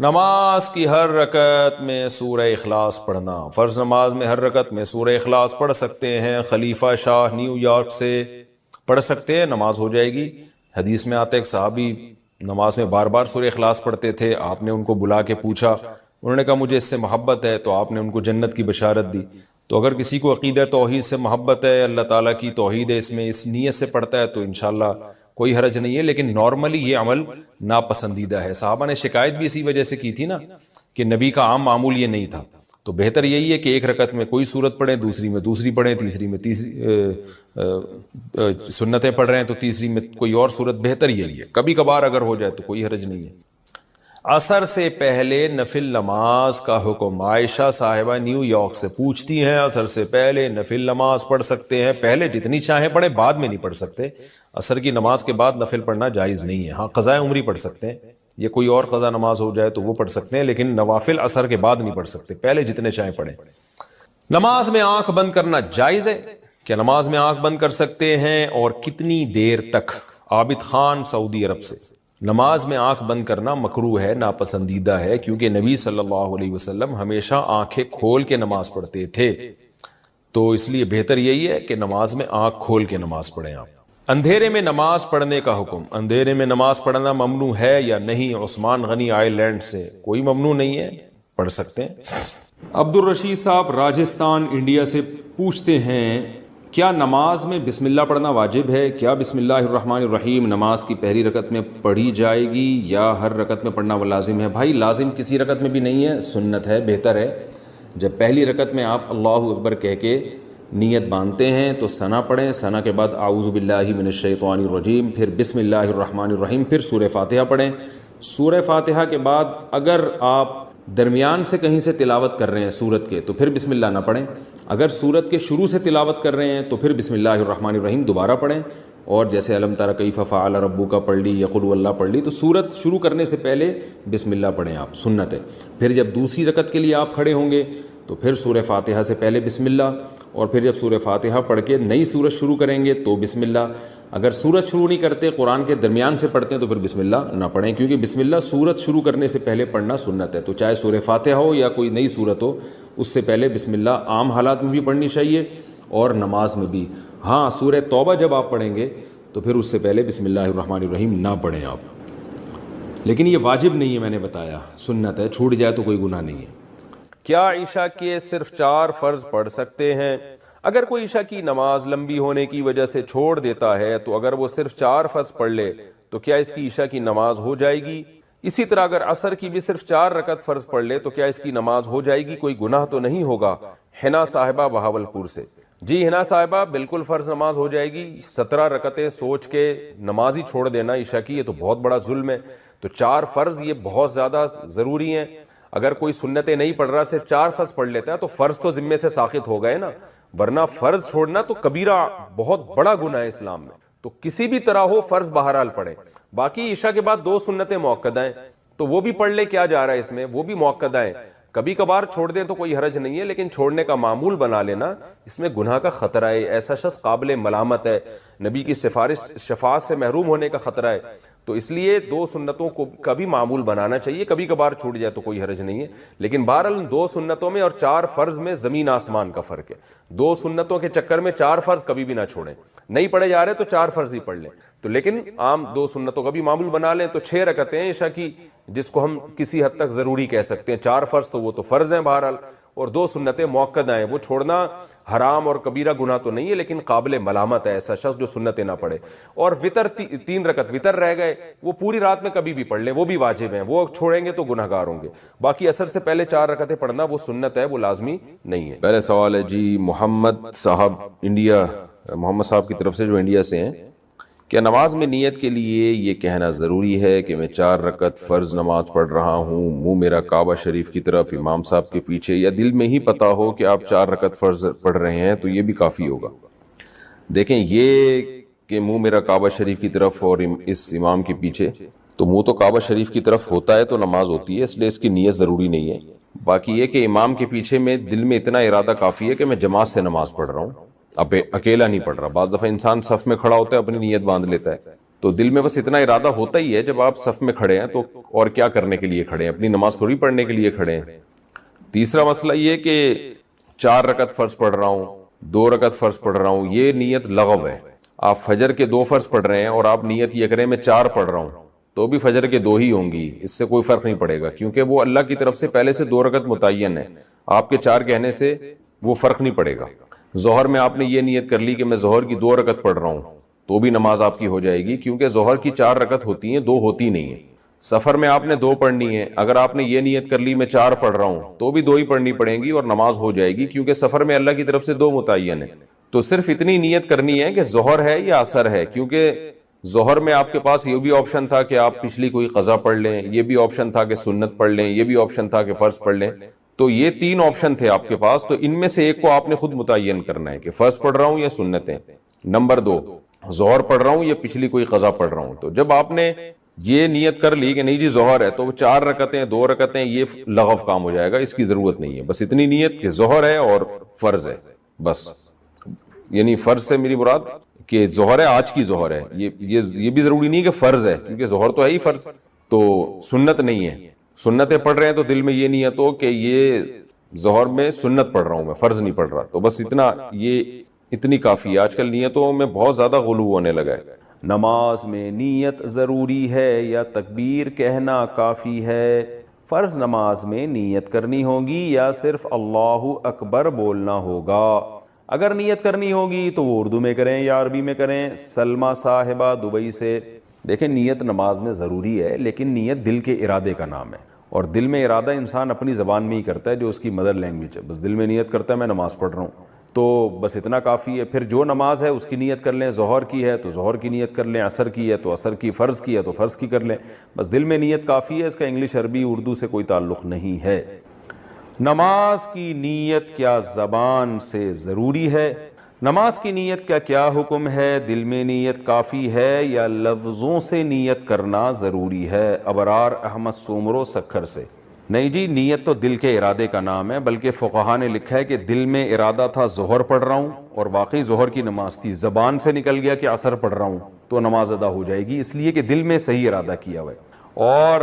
نماز کی ہر رکعت میں سورہ اخلاص پڑھنا۔ فرض نماز میں ہر رکعت میں سورہ اخلاص پڑھ سکتے ہیں۔ خلیفہ شاہ نیو یارک سے پڑھ سکتے ہیں، نماز ہو جائے گی۔ حدیث میں آتا ہے ایک صحابی نماز میں بار بار سورہ اخلاص پڑھتے تھے، آپ نے ان کو بلا کے پوچھا، انہوں نے کہا مجھے اس سے محبت ہے، تو آپ نے ان کو جنت کی بشارت دی۔ تو اگر کسی کو عقیدہ توحید سے محبت ہے، اللہ تعالیٰ کی توحید ہے، اس میں اس نیت سے پڑھتا ہے تو انشاءاللہ کوئی حرج نہیں ہے، لیکن نارملی یہ عمل ناپسندیدہ ہے۔ صحابہ نے شکایت بھی اسی وجہ سے کی تھی نا کہ نبی کا عام معمول یہ نہیں تھا۔ تو بہتر یہی ہے کہ ایک رکعت میں کوئی سورت پڑھیں، دوسری میں دوسری پڑھیں، تیسری میں سنتیں پڑھ رہے ہیں تو تیسری میں کوئی اور سورت، بہتر یہی ہے۔ کبھی کبھار اگر ہو جائے تو کوئی حرج نہیں ہے۔ عصر سے پہلے نفل نماز کا حکم۔ عائشہ صاحبہ نیو یارک سے پوچھتی ہیں عصر سے پہلے نفل نماز پڑھ سکتے ہیں؟ پہلے جتنی چاہیں پڑھیں، بعد میں نہیں پڑھ سکتے۔ عصر کی نماز کے بعد نفل پڑھنا جائز نہیں ہے۔ ہاں قضاء عمری پڑھ سکتے ہیں، یہ کوئی اور قضا نماز ہو جائے تو وہ پڑھ سکتے ہیں، لیکن نوافل عصر کے بعد نہیں پڑھ سکتے، پہلے جتنے چاہیں پڑھیں۔ نماز میں آنکھ بند کرنا جائز ہے؟ کیا نماز میں آنکھ بند کر سکتے ہیں اور کتنی دیر تک؟ عابد خان سعودی عرب سے۔ نماز میں آنکھ بند کرنا مکروہ ہے، ناپسندیدہ ہے، کیونکہ نبی صلی اللہ علیہ وسلم ہمیشہ آنکھیں کھول کے نماز پڑھتے تھے، تو اس لیے بہتر یہی ہے کہ نماز میں آنکھ کھول کے نماز پڑھیں آپ۔ اندھیرے میں نماز پڑھنے کا حکم۔ اندھیرے میں نماز پڑھنا ممنوع ہے یا نہیں؟ عثمان غنی آئی لینڈ سے۔ کوئی ممنوع نہیں ہے، پڑھ سکتے ہیں۔ عبد الرشید صاحب راجستھان انڈیا سے پوچھتے ہیں کیا نماز میں بسم اللہ پڑھنا واجب ہے؟ کیا بسم اللہ الرحمن الرحیم نماز کی پہلی رکعت میں پڑھی جائے گی یا ہر رکعت میں پڑھنا وہ لازم ہے؟ بھائی لازم کسی رکعت میں بھی نہیں ہے، سنت ہے، بہتر ہے جب پہلی رکعت میں آپ اللہ اکبر کہہ کے نیت باندھتے ہیں تو ثنا پڑھیں، ثنا کے بعد اعوذ باللہ من الشیطان الرجیم، پھر بسم اللہ الرحمن الرحیم، پھر سورہ فاتحہ پڑھیں۔ سورہ فاتحہ کے بعد اگر آپ درمیان سے کہیں سے تلاوت کر رہے ہیں سورت کے تو پھر بسم اللہ نہ پڑھیں، اگر سورت کے شروع سے تلاوت کر رہے ہیں تو پھر بسم اللہ الرحمن الرحیم دوبارہ پڑھیں، اور جیسے الم تر کیف فعل ربک پڑھ لی یا قل واللہ پڑھ لی، تو سورت شروع کرنے سے پہلے بسم اللہ پڑھیں آپ، سنت ہے۔ پھر جب دوسری رکعت کے لیے آپ کھڑے ہوں گے تو پھر سورہ فاتحہ سے پہلے بسم اللہ، اور پھر جب سورہ فاتحہ پڑھ کے نئی سورت شروع کریں گے تو بسم اللہ۔ اگر سورت شروع نہیں کرتے، قرآن کے درمیان سے پڑھتے ہیں تو پھر بسم اللہ نہ پڑھیں، کیونکہ بسم اللہ سورت شروع کرنے سے پہلے پڑھنا سنت ہے۔ تو چاہے سورہ فاتحہ ہو یا کوئی نئی سورت ہو، اس سے پہلے بسم اللہ عام حالات میں بھی پڑھنی چاہیے اور نماز میں بھی۔ ہاں سورہ توبہ جب آپ پڑھیں گے تو پھر اس سے پہلے بسم اللہ الرحمن الرحیم نہ پڑھیں آپ، لیکن یہ واجب نہیں ہے، میں نے بتایا سنت ہے، چھوٹ جائے تو کوئی گناہ نہیں ہے۔ کیا عشاء کے صرف 4 فرض پڑھ سکتے ہیں؟ اگر کوئی عشاء کی نماز لمبی ہونے کی وجہ سے چھوڑ دیتا ہے تو اگر وہ صرف 4 فرض پڑھ لے تو کیا اس کی عشاء کی نماز ہو جائے گی؟ اسی طرح اگر عصر کی بھی صرف 4 رکعت فرض پڑھ لے تو کیا اس کی نماز ہو جائے گی؟ کوئی گناہ تو نہیں ہوگا؟ حنا صاحبہ بہاولپور سے۔ جی حنا صاحبہ بالکل فرض نماز ہو جائے گی۔ 17 رکعتیں سوچ کے نماز ہی چھوڑ دینا عشاء کی، یہ تو بہت بڑا ظلم ہے۔ تو 4 فرض یہ بہت زیادہ ضروری ہیں۔ اگر کوئی سنتیں نہیں پڑھ رہا، صرف 4 فرض پڑھ لیتا ہے تو فرض تو ذمے سے ساقط ہو گئے نا، ورنہ فرض چھوڑنا تو کبیرہ بہت بڑا گناہ ہے اسلام میں۔ تو کسی بھی طرح ہو فرض بہرحال پڑھے۔ باقی عشاء کے بعد 2 سنتیں مؤکدہ ہیں تو وہ بھی پڑھ لے، کیا جا رہا ہے اس میں، وہ بھی مؤکدہ ہیں۔ کبھی کبھار چھوڑ دیں تو کوئی حرج نہیں ہے، لیکن چھوڑنے کا معمول بنا لینا اس میں گناہ کا خطرہ ہے، ایسا شخص قابل ملامت ہے، نبی کی شفاعت سے محروم ہونے کا خطرہ ہے۔ تو اس لیے 2 سنتوں کو کبھی معمول بنانا چاہیے، کبھی کبھار چھوٹ جائے تو کوئی حرج نہیں ہے، لیکن بہرحال 2 سنتوں میں اور 4 فرض میں زمین آسمان کا فرق ہے۔ 2 سنتوں کے چکر میں 4 فرض کبھی بھی نہ چھوڑیں، نہیں پڑھے جا رہے تو 4 فرض ہی پڑھ لیں، تو لیکن عام 2 سنتوں کا بھی معمول بنا لیں۔ تو 6 رکعتیں عشاء کی، جس کو ہم کسی حد تک ضروری کہہ سکتے ہیں، 4 فرض تو وہ تو فرض ہیں بہرحال، اور 2 سنتیں مؤکدہ ہیں، وہ چھوڑنا حرام اور کبیرہ گناہ تو نہیں ہے، لیکن قابل ملامت ہے ایسا شخص جو سنتیں نہ پڑھے۔ اور وتر 3 رکعت وتر رہ گئے، وہ پوری رات میں کبھی بھی پڑھ لیں، وہ بھی واجب ہیں، وہ چھوڑیں گے تو گنہگار ہوں گے۔ باقی عصر سے پہلے 4 رکعتیں پڑھنا وہ سنت ہے، وہ لازمی نہیں ہے۔ پہلے سوال ہے جی محمد صاحب انڈیا، محمد صاحب کی طرف سے جو انڈیا سے ہیں، کیا نماز میں نیت کے لیے یہ کہنا ضروری ہے کہ میں 4 رکعت فرض نماز پڑھ رہا ہوں، منہ میرا کعبہ شریف کی طرف، امام صاحب کے پیچھے، یا دل میں ہی پتہ ہو کہ آپ 4 رکعت فرض پڑھ رہے ہیں تو یہ بھی کافی ہوگا؟ دیکھیں یہ کہ منہ میرا کعبہ شریف کی طرف اور اس امام کے پیچھے، تو منہ تو کعبہ شریف کی طرف ہوتا ہے تو نماز ہوتی ہے، اس لیے اس کی نیت ضروری نہیں ہے۔ باقی یہ کہ امام کے پیچھے میں دل میں اتنا ارادہ کافی ہے کہ میں جماعت سے نماز پڑھ رہا ہوں، اب اکیلا نہیں پڑھ رہا۔ بعض دفعہ انسان صف میں کھڑا ہوتا ہے اپنی نیت باندھ لیتا ہے، تو دل میں بس اتنا ارادہ ہوتا ہی ہے جب آپ صف میں کھڑے ہیں تو اور کیا کرنے کے لیے کھڑے ہیں؟ اپنی نماز تھوڑی پڑھنے کے لیے کھڑے ہیں۔ تیسرا مسئلہ یہ کہ 4 رکعت فرض پڑھ رہا ہوں، 2 رکعت فرض پڑھ رہا ہوں، یہ نیت لغو ہے۔ آپ فجر کے 2 فرض پڑھ رہے ہیں اور آپ نیت یہ کریں میں 4 پڑھ رہا ہوں تو بھی فجر کے 2 ہی ہوں گی، اس سے کوئی فرق نہیں پڑے گا، کیونکہ وہ اللہ کی طرف سے پہلے سے 2 رکعت متعین ہے، آپ کے 4 کہنے سے وہ فرق نہیں پڑے گا۔ ظہر میں آپ نے یہ نیت کر لی کہ میں ظہر کی 2 رکعت پڑھ رہا ہوں تو بھی نماز آپ کی ہو جائے گی، کیونکہ ظہر کی 4 رکعت ہوتی ہیں، 2 ہوتی نہیں ہیں۔ سفر میں آپ نے 2 پڑھنی ہے، اگر آپ نے یہ نیت کر لی میں 4 پڑھ رہا ہوں تو بھی 2 ہی پڑھنی پڑیں گی اور نماز ہو جائے گی، کیونکہ سفر میں اللہ کی طرف سے 2 متعین ہے۔ تو صرف اتنی نیت کرنی ہے کہ ظہر ہے یا عصر ہے، کیونکہ ظہر میں آپ کے پاس یہ بھی آپشن تھا کہ آپ پچھلی کوئی قضا پڑھ لیں، یہ بھی آپشن تھا کہ سنت پڑھ لیں، یہ بھی آپشن تھا کہ فرض پڑھ لیں، تو یہ 3 آپشن تھے آپ کے پاس، تو ان میں سے ایک کو آپ نے خود متعین کرنا ہے کہ فرض پڑھ رہا ہوں یا سنتیں۔ نمبر 2، ظہر پڑھ رہا ہوں یا پچھلی کوئی قضا پڑھ رہا ہوں۔ تو جب آپ نے یہ نیت کر لی کہ نہیں جی ظہر ہے، تو 4 رکعتیں 2 رکعتیں یہ لغو کام ہو جائے گا، اس کی ضرورت نہیں ہے۔ بس اتنی نیت کہ ظہر ہے اور فرض ہے، بس۔ یعنی فرض سے میری مراد کہ ظہر ہے، آج کی ظہر ہے، یہ بھی ضروری نہیں کہ فرض ہے، کیونکہ ظہر تو ہے ہی فرض، تو سنت نہیں ہے۔ سنتیں پڑھ رہے ہیں تو دل میں یہ نیت ہو کہ یہ ظہر میں سنت پڑھ رہا ہوں میں، فرض نہیں پڑھ رہا، تو بس اتنا، یہ اتنی کافی ہے۔ آج کل نیتوں میں بہت زیادہ غلو ہونے لگا ہے۔ نماز میں نیت ضروری ہے یا تکبیر کہنا کافی ہے؟ فرض نماز میں نیت کرنی ہوگی یا صرف اللہ اکبر بولنا ہوگا؟ اگر نیت کرنی ہوگی تو وہ اردو میں کریں یا عربی میں کریں۔ سلمہ صاحبہ دبئی سے، دیکھیں نیت نماز میں ضروری ہے، لیکن نیت دل کے ارادے کا نام ہے، اور دل میں ارادہ انسان اپنی زبان میں ہی کرتا ہے جو اس کی مدر لینگویج ہے۔ بس دل میں نیت کرتا ہے میں نماز پڑھ رہا ہوں، تو بس اتنا کافی ہے۔ پھر جو نماز ہے اس کی نیت کر لیں، ظہر کی ہے تو ظہر کی نیت کر لیں، عصر کی ہے تو عصر کی، فرض کی ہے تو فرض کی کر لیں، بس دل میں نیت کافی ہے، اس کا انگلش عربی اردو سے کوئی تعلق نہیں ہے۔ نماز کی نیت کیا زبان سے ضروری ہے؟ نماز کی نیت کا کیا حکم ہے؟ دل میں نیت کافی ہے یا لفظوں سے نیت کرنا ضروری ہے؟ ابرار احمد سومرو سکھر سے۔ نہیں جی، نیت تو دل کے ارادے کا نام ہے، بلکہ فقہا نے لکھا ہے کہ دل میں ارادہ تھا ظہر پڑھ رہا ہوں اور واقعی ظہر کی نماز تھی، زبان سے نکل گیا کہ عصر پڑھ رہا ہوں تو نماز ادا ہو جائے گی، اس لیے کہ دل میں صحیح ارادہ کیا ہوا ہے۔ اور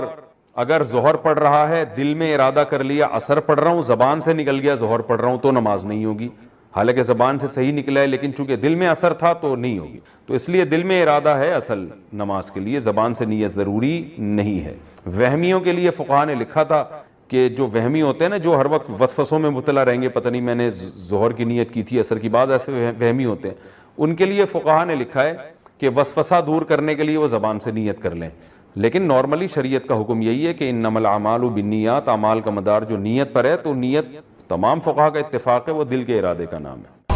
اگر ظہر پڑھ رہا ہے، دل میں ارادہ کر لیا عصر پڑھ رہا ہوں، زبان سے نکل گیا ظہر پڑھ رہا ہوں، تو نماز نہیں ہوگی، حالانکہ زبان سے صحیح نکلا ہے لیکن چونکہ دل میں اثر تھا تو نہیں ہوگی۔ تو اس لیے دل میں ارادہ ہے اصل نماز کے لیے، زبان سے نیت ضروری نہیں ہے۔ وہمیوں کے لیے فقہا نے لکھا تھا کہ جو وہمی ہوتے ہیں نا، جو ہر وقت وسوسوں میں مبتلا رہیں گے، پتہ نہیں میں نے ظہر کی نیت کی تھی عصر کی، بعض ایسے وہمی ہوتے ہیں، ان کے لیے فقہا نے لکھا ہے کہ وسوسہ دور کرنے کے لیے وہ زبان سے نیت کر لیں، لیکن نارملی شریعت کا حکم یہی ہے کہ انما الاعمال بالنیات، اعمال کا مدار جو نیت پر ہے، تو نیت تمام فقہا کا اتفاق ہے وہ دل کے ارادے کا نام ہے۔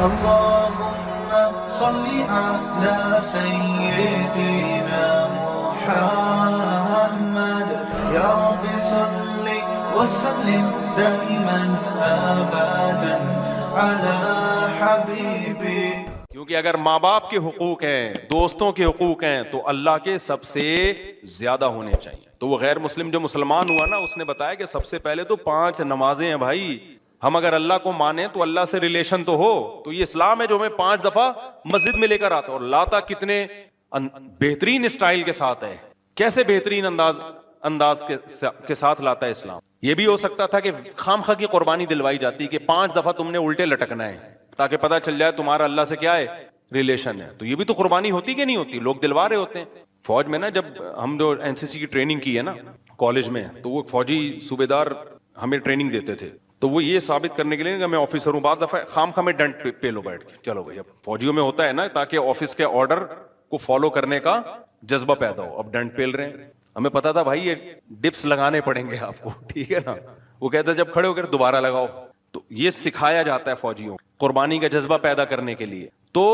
اللہم صلی علی سیدنا محمد، یا رب صلی وسلم دائما ابدا علی حبیبی۔ کیونکہ اگر ماں باپ کے حقوق ہیں، دوستوں کے حقوق ہیں، تو اللہ کے سب سے زیادہ ہونے چاہیے۔ تو وہ غیر مسلم جو مسلمان ہوا نا، اس نے بتایا کہ سب سے پہلے تو 5 نمازیں ہیں بھائی، ہم اگر اللہ کو مانیں تو اللہ سے ریلیشن تو ہو، تو یہ اسلام ہے جو ہمیں 5 دفعہ مسجد میں لے کر آتا، اور لاتا کتنے بہترین اسٹائل کے ساتھ ہے، کیسے بہترین انداز کے ساتھ لاتا ہے اسلام۔ یہ بھی ہو سکتا تھا کہ خام خواہ کی قربانی دلوائی جاتی کہ 5 دفعہ تم نے الٹے لٹکنا ہے تاکہ پتہ چل جائے تمہارا اللہ سے کیا ہے، ریلیشن ہے۔ تو یہ بھی تو قربانی ہوتی کہ نہیں ہوتی، لوگ دلوا رہے ہوتے ہیں۔ فوج میں نا، جب ہم جو NCC کی ٹریننگ کی ہے نا کالج میں، تو وہ فوجی صوبے دار ہمیں ٹریننگ دیتے تھے، تو وہ یہ ثابت کرنے کے لیے کہ میں آفیسر ہوں، بعض دفعہ خام خواہ میں ڈنڈ پہ لو بیٹھ کے، چلو بھائی، اب فوجیوں میں ہوتا ہے نا تاکہ آفس کے آرڈر کو فالو کرنے کا جذبہ پیدا ہو، اب ڈنڈ پیل رہے ہیں، ہمیں پتا تھا بھائی یہ ڈپس لگانے پڑیں گے آپ کو، ٹھیک ہے نا، وہ کہتا ہے جب کھڑے ہو کر دوبارہ لگاؤ، تو یہ سکھایا جاتا ہے فوجیوں قربانی کا جذبہ پیدا کرنے کے لیے۔ تو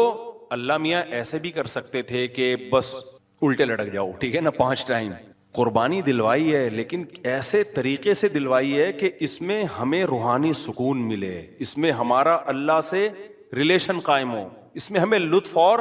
اللہ میاں ایسے بھی کر سکتے تھے کہ بس الٹے لٹک جاؤ، ٹھیک ہے نا، 5 ٹائم قربانی دلوائی ہے، لیکن ایسے طریقے سے دلوائی ہے کہ اس میں ہمیں روحانی سکون ملے، اس میں ہمارا اللہ سے ریلیشن قائم ہو، اس میں ہمیں لطف اور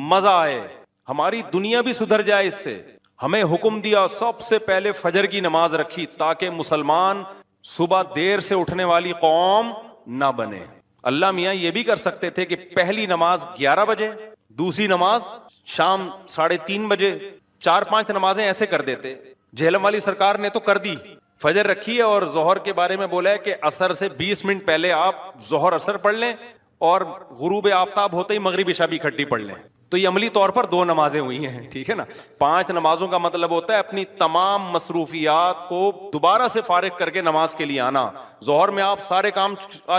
مزہ آئے، ہماری دنیا بھی سدھر جائے اس سے۔ ہمیں حکم دیا سب سے پہلے فجر کی نماز رکھی تاکہ مسلمان صبح دیر سے اٹھنے والی قوم نہ بنے۔ اللہ میاں یہ بھی کر سکتے تھے کہ پہلی نماز 11 بجے، دوسری نماز شام 3:30 بجے 4-5 نمازیں ایسے کر دیتے. جہلم والی سرکار نے تو کر دی, فجر رکھی ہے اور ظہر کے بارے میں بولا ہے کہ عصر سے 20 منٹ پہلے آپ ظہر عصر پڑھ لیں اور غروب آفتاب ہوتے ہی مغرب عشاء بھی اکٹھی پڑھ لیں. تو یہ عملی طور پر 2 نمازیں ہوئی ہیں, ٹھیک ہے نا. 5 نمازوں کا مطلب ہوتا ہے اپنی تمام مصروفیات کو دوبارہ سے فارغ کر کے نماز کے لیے آنا. ظہر میں آپ سارے کام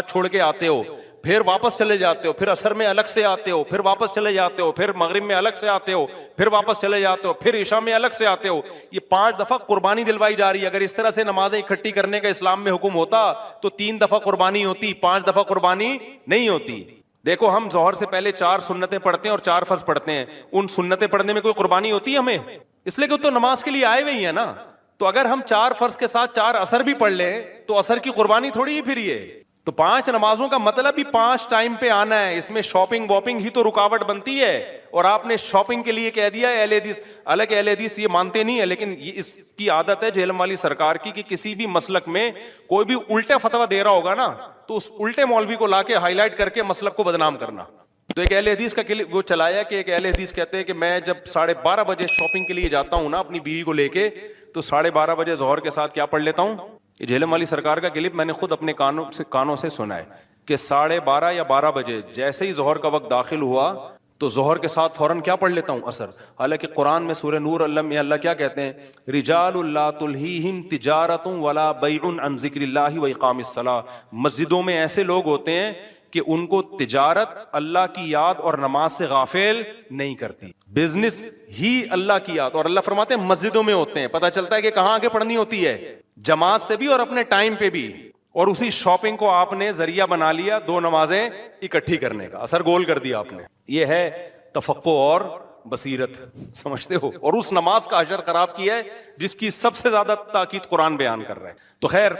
چھوڑ کے آتے ہو, پھر واپس چلے جاتے ہو, پھر عصر میں الگ سے آتے ہو, پھر واپس چلے جاتے ہو, پھر مغرب میں الگ سے آتے ہو, پھر واپس چلے جاتے ہو, پھر عشاء میں الگ سے آتے ہو. یہ 5 دفعہ قربانی دلوائی جا رہی ہے. اگر اس طرح سے نمازیں اکٹھی کرنے کا اسلام میں حکم ہوتا تو 3 دفعہ قربانی ہوتی, 5 دفعہ قربانی نہیں ہوتی. دیکھو ہم ظہر سے پہلے 4 سنتیں پڑھتے ہیں اور 4 فرض پڑھتے ہیں. ان سنتیں پڑھنے میں کوئی قربانی ہوتی ہے ہمیں؟ اس لیے کہ تو نماز کے لیے آئے ہوئے ہی ہیں نا. تو اگر ہم 4 فرض کے ساتھ 4 عصر بھی پڑھ لیں تو عصر کی قربانی تھوڑی ہی پھر یہ. تو 5 نمازوں کا مطلب ہی 5 ٹائم پہ آنا ہے. اس میں شاپنگ واپنگ ہی تو رکاوٹ بنتی ہے. اور آپ نے شاپنگ کے لیے کہہ دیا ہے اہل حدیث. حالانکہ اہل حدیث یہ مانتے نہیں ہے, لیکن یہ اس کی عادت ہے جہلم والی سرکار کی کہ کسی بھی مسلک میں کوئی بھی الٹا فتویٰ دے رہا ہوگا نا تو اس الٹے مولوی کو لا کے ہائی لائٹ کر کے مسلک کو بدنام کرنا. تو ایک اہل حدیث کا وہ چلایا کہ ایک اہل حدیث کہتے ہیں کہ میں جب 12:30 بجے شاپنگ کے لیے جاتا ہوں نا اپنی بیوی کو لے کے, تو 12:30 بجے ظہر کے ساتھ کیا پڑھ لیتا ہوں. یہ جہلم والی سرکار کا کلپ میں نے خود اپنے کانوں سے سنا ہے کہ 12:30 یا 12 بجے جیسے ہی ظہر کا وقت داخل ہوا تو ظہر کے ساتھ فوراً کیا پڑھ لیتا ہوں, عصر. حالانکہ قرآن میں سورہ نور اللہ کیا کہتے ہیں, رجال لا تلہیہم تجارت ولا بیع عن ذکر اللہ واقام الصلاۃ. مسجدوں میں ایسے لوگ ہوتے ہیں کہ ان کو تجارت اللہ کی یاد اور نماز سے غافل نہیں کرتی. بزنس ہی اللہ کی یاد, اور اللہ فرماتے ہیں مسجدوں میں ہوتے ہیں. پتہ چلتا ہے کہ کہاں آگے پڑھنی ہوتی ہے, جماعت سے بھی اور اپنے ٹائم پہ بھی. اور اسی شاپنگ کو آپ نے ذریعہ بنا لیا 2 نمازیں اکٹھی کرنے کا, اثر گول کر دیا آپ نے. یہ ہے تفقہ اور بصیرت, سمجھتے ہو. اور اس نماز کا اجر خراب کیا ہے جس کی سب سے زیادہ تاکید قرآن بیان کر رہا ہے. تو خیر,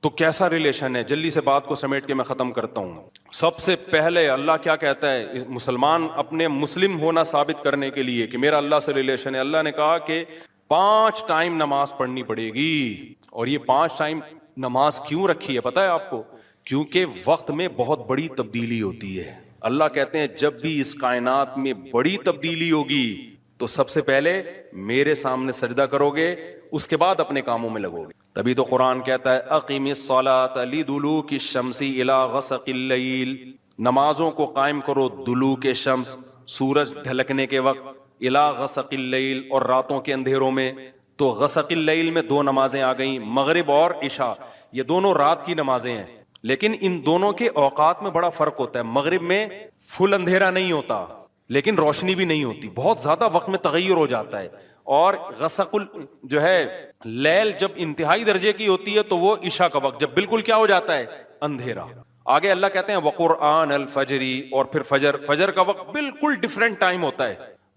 تو کیسا ریلیشن ہے, جلدی سے بات کو سمیٹ کے میں ختم کرتا ہوں. سب سے پہلے اللہ کیا کہتا ہے, مسلمان اپنے مسلم ہونا ثابت کرنے کے لیے کہ میرا اللہ سے ریلیشن ہے, اللہ نے کہا کہ 5 ٹائم نماز پڑھنی پڑے گی. اور یہ 5 ٹائم نماز کیوں رکھی ہے پتہ ہے آپ کو؟ کیونکہ وقت میں بہت بڑی تبدیلی ہوتی ہے. اللہ کہتے ہیں جب بھی اس کائنات میں بڑی تبدیلی ہوگی تو سب سے پہلے میرے سامنے سجدہ کرو گے, اس کے بعد اپنے کاموں میں لگو گے. تبھی تو قرآن کہتا ہے اقیم الصلاۃ لدلوک الشمس الی غسق اللیل, نمازوں کو قائم کرو دلوک شمس, سورج ڈھلکنے کے وقت, الی غسق اللیل, اور راتوں کے اندھیروں میں. تو غسق اللیل میں 2 نمازیں آ گئیں, مغرب اور عشاء. یہ دونوں رات کی نمازیں ہیں, لیکن ان دونوں کے اوقات میں بڑا فرق ہوتا ہے. مغرب میں فل اندھیرا نہیں ہوتا لیکن روشنی بھی نہیں ہوتی, بہت زیادہ وقت میں تغیر ہو جاتا ہے. اور غسق جو ہے لیل جب انتہائی درجے کی ہوتی ہے تو وہ عشاء کا وقت جب بالکل کیا ہو جاتا ہے, اندھیرا. آگے اللہ کہتے ہیں وقرآن الفجر, اور پھر فجر کا وقت بالکل ڈفرینٹ ٹائم ہوتا ہے.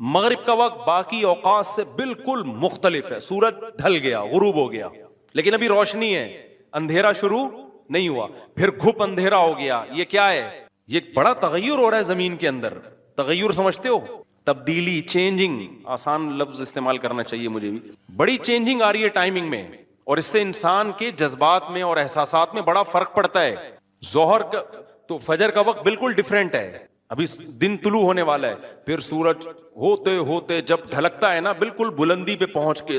مغرب کا وقت باقی اوقات سے بالکل مختلف ہے. سورج ڈھل گیا, غروب ہو گیا, لیکن ابھی روشنی ہے, اندھیرا شروع نہیں ہوا. پھر گھپ اندھیرا ہو گیا. یہ کیا ہے, یہ بڑا تغیر ہو رہا ہے زمین کے اندر. تغیر سمجھتے ہو, تبدیلی, چینجنگ. آسان لفظ استعمال کرنا چاہیے مجھے بھی. بڑی چینجنگ آ رہی ہے ٹائمنگ میں, اور اس سے انسان کے جذبات میں اور احساسات میں بڑا فرق پڑتا ہے. ظہر کا تو فجر کا وقت بالکل ڈفرینٹ ہے, ابھی دن طلوع ہونے والا ہے. پھر سورج ہوتے ہوتے جب ڈھلکتا ہے نا, بالکل بلندی پہ پہنچ کے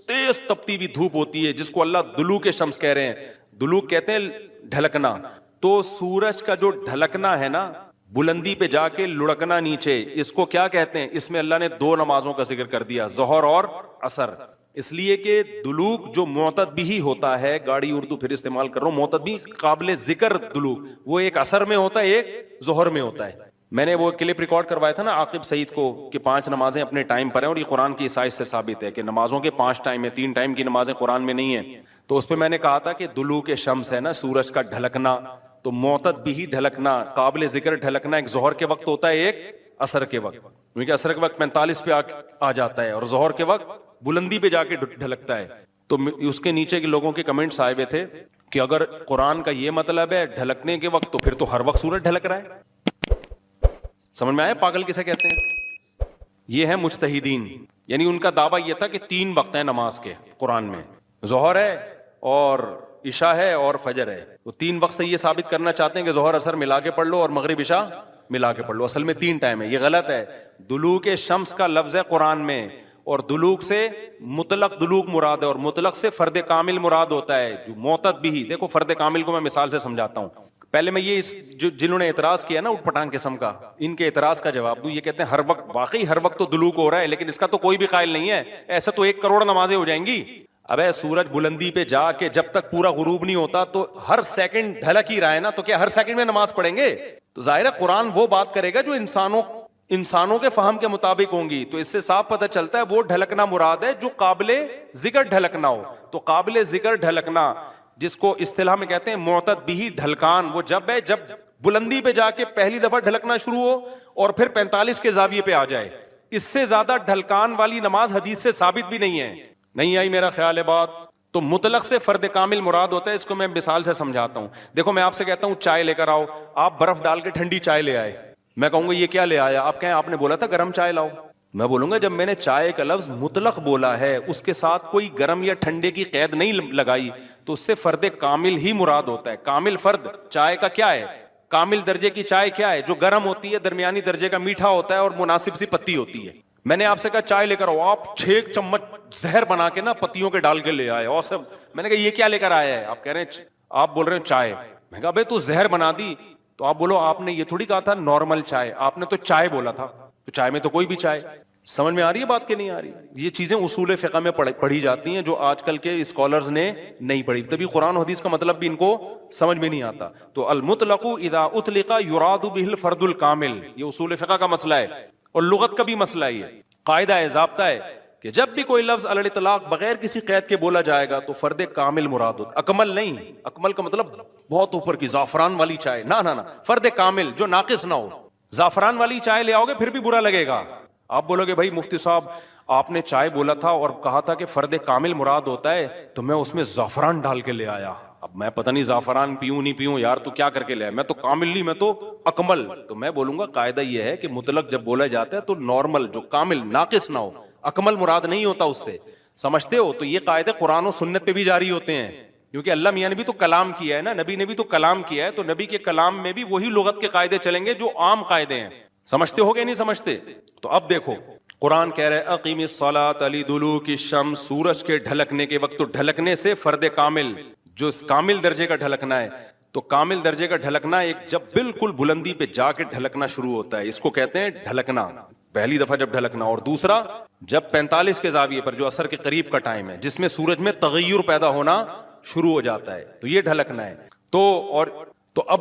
تیز تپتی بھی دھوپ ہوتی ہے جس کو اللہ دلوک شمس کہہ رہے ہیں. دلوک کہتے ہیں ڈھلکنا. تو سورج کا جو ڈھلکنا ہے نا, بلندی پہ جا کے لڑکنا نیچے, اس کو کیا کہتے ہیں؟ اس میں اللہ نے 2 نمازوں کا ذکر کر دیا, ظہر اور عصر. اس لیے کہ دلوک جو معتد بھی ہوتا ہے, گاڑی اردو پھر استعمال کر رہا ہوں, معتد بھی قابل ذکر دلوک, وہ ایک عصر میں ہوتا ہے, ایک ظہر میں ہوتا ہے. میں نے وہ کلپ ریکارڈ کروایا تھا نا عاقب سعید کو کہ 5 نمازیں اپنے ٹائم پر ہیں, اور یہ قرآن کی عیسائی سے ثابت ہے کہ نمازوں کے 5 ٹائم ہیں, 3 ٹائم کی نمازیں قرآن میں نہیں ہیں. تو اس پہ میں نے کہا تھا کہ دلوک شمس ہے نا, سورج کا ڈھلکنا, تو معتد بھی ڈھلکنا, قابل ذکر ڈھلکنا ایک ظہر کے وقت ہوتا ہے, ایک عصر کے وقت. کیونکہ عصر کے وقت 45 پہ آ جاتا ہے اور ظہر کے وقت بلندی پہ جا کے ڈھلکتا ہے. تو اس کے نیچے کے لوگوں کے کمنٹس آئے ہوئے تھے کہ اگر قرآن کا یہ مطلب ہے ڈھلکنے کے وقت, تو پھر تو ہر وقت سورج ڈھلک رہا ہے. سمجھ میں آیا پاگل کسے کہتے ہیں؟ یہ ہے مجتہدین. یعنی ان کا دعویٰ یہ تھا کہ 3 وقت ہیں نماز کے قرآن میں, ظہر ہے اور عشاء ہے اور فجر ہے. تو 3 وقت سے یہ ثابت کرنا چاہتے ہیں کہ ظہر عصر ملا کے پڑھ لو اور مغرب عشاء ملا کے پڑھ لو، اصل میں 3 ٹائم ہے، یہ غلط ہے. دلوک شمس کا لفظ ہے قرآن میں، اور دلوک سے مطلق دلوک مراد ہے، اور مطلق سے فرد کامل مراد ہوتا ہے جو معتد بھی. دیکھو فرد کامل کو میں مثال سے سمجھاتا ہوں. پہلے میں یہ جنہوں نے اعتراض کیا نا اٹھ پٹانگ قسم کا، ان کے اعتراض کا جواب دوں. یہ کہتے ہیں ہر وقت، واقعی ہر وقت تو دلوک ہو رہا ہے، لیکن اس کا تو کوئی بھی قائل نہیں ہے. ایسا تو 1 کروڑ نمازیں ہو جائیں گی. ابے سورج بلندی پہ جا کے جب تک پورا غروب نہیں ہوتا تو ہر سیکنڈ ڈھلک ہی رہا ہے نا، تو کیا ہر سیکنڈ میں نماز پڑھیں گے؟ تو ظاہر ہے قرآن وہ بات کرے گا جو انسانوں کے فہم کے مطابق ہوں گی. تو اس سے صاف پتہ چلتا ہے وہ ڈھلکنا مراد ہے جو قابل ذکر ڈھلکنا ہو. تو قابل ذکر ڈھلکنا جس کو اصطلاح میں کہتے ہیں معتد بھی ڈھلکان، وہ جب ہے جب بلندی پہ جا کے پہلی دفعہ ڈھلکنا شروع ہو اور پھر 45 کے زاویے پہ آ جائے. اس سے زیادہ ڈھلکان والی نماز حدیث سے ثابت بھی نہیں ہے. نہیں آئی میرا خیال ہے بات؟ تو مطلق سے فرد کامل مراد ہوتا ہے. اس کو میں مثال سے سمجھاتا ہوں. دیکھو میں آپ سے کہتا ہوں چائے لے کر آؤ، آپ برف ڈال کے ٹھنڈی چائے لے آئے. میں کہوں گا یہ کیا لے آیا؟ آپ کہیں آپ نے بولا تھا گرم چائے لاؤ. میں بولوں گا جب میں نے چائے کا لفظ مطلق بولا ہے، اس کے ساتھ کوئی گرم یا ٹھنڈے کی قید نہیں لگائی، تو اس سے فرد کامل ہی مراد ہوتا ہے. کامل فرد چائے کا کیا ہے؟ کامل درجے کی چائے کیا ہے؟ جو گرم ہوتی ہے، درمیانی درجے کا میٹھا ہوتا ہے اور مناسب سی پتی ہوتی ہے. میں نے آپ سے کہا چائے لے کر آؤ، آپ 6 چمچ زہر بنا کے نا پتیوں کے ڈال کے لے آئے. اور سب میں نے کہا یہ کیا لے کر آیا ہے؟ آپ کہہ رہے ہیں، آپ بول رہے ہیں چائے. میں کہا بھائی تو زہر بنا دی. تو آپ بولو آپ نے یہ تھوڑی کہا تھا نارمل چائے، آپ نے تو چائے بولا تھا. تو چائے میں تو کوئی بھی چائے. سمجھ میں آ رہی ہے بات کہ نہیں آ رہی؟ یہ چیزیں اصول فقہ میں پڑھی جاتی ہیں جو آج کل کے اسکالرز نے نہیں پڑھی، تبھی قرآن و حدیث کا مطلب بھی ان کو سمجھ میں نہیں آتا. تو المطلق اذا اطلق یراد به الفرد الکامل، یہ اصول فقہ کا مسئلہ ہے اور لغت کا بھی مسئلہ ہے. قاعدہ ہے، ضابطہ ہے کہ جب بھی کوئی لفظ علی الاطلاق بغیر کسی قید کے بولا جائے گا تو فرد کامل مراد ہوتا. اکمل نہیں، اکمل کا مطلب بہت اوپر کی زعفران والی چائے، نہ فرد کامل جو ناقص نہ ہو. زعفران والی چائے لے آؤ گے پھر بھی برا لگے گا. آپ بولو گے بھائی مفتی صاحب آپ نے چائے بولا تھا اور کہا تھا کہ فرد کامل مراد ہوتا ہے، تو میں اس میں زعفران ڈال کے لے آیا. اب میں پتہ نہیں زعفران پیوں نہیں پیوں یار، تو کیا کر کے لے آیا؟ میں تو کامل نہیں، میں تو اکمل. تو میں بولوں گا قاعدہ یہ ہے کہ مطلق جب بولا جاتا ہے تو نارمل جو کامل ناقص نہ ہو، اکمل مراد نہیں ہوتا اس سے. سمجھتے ہو؟ تو یہ قاعدے قرآن و سنت پہ بھی جاری ہوتے ہیں، کیونکہ اللہ میاں نے بھی تو کلام کیا ہے نا، نبی نے بھی تو کلام کیا ہے. تو نبی کے کلام میں بھی وہی لغت کے قاعدے چلیں گے جو عام قاعدے ہیں. سمجھتے ہو گے نہیں سمجھتے؟ تو اب دیکھو قرآن کہہ رہے اقیم الصلاۃ لدلوک الشمس، سورج کے ڈھلکنے کے وقت. تو ڈھلکنے سے فرد کامل جو کامل درجے کا ڈھلکنا ہے، تو کامل درجے کا ڈھلکنا ایک جب بالکل بلندی پہ جا کے ڈھلکنا شروع ہوتا ہے، اس کو کہتے ہیں ڈھلکنا، پہلی دفعہ جب ڈھلکنا. اور دوسرا جب 45 کے زاویے پر جو عصر کے قریب کا ٹائم ہے جس میں سورج میں تغیر پیدا ہونا شروع ہو جاتا ہے، تو یہ ڈھلکنا ہے. تو اب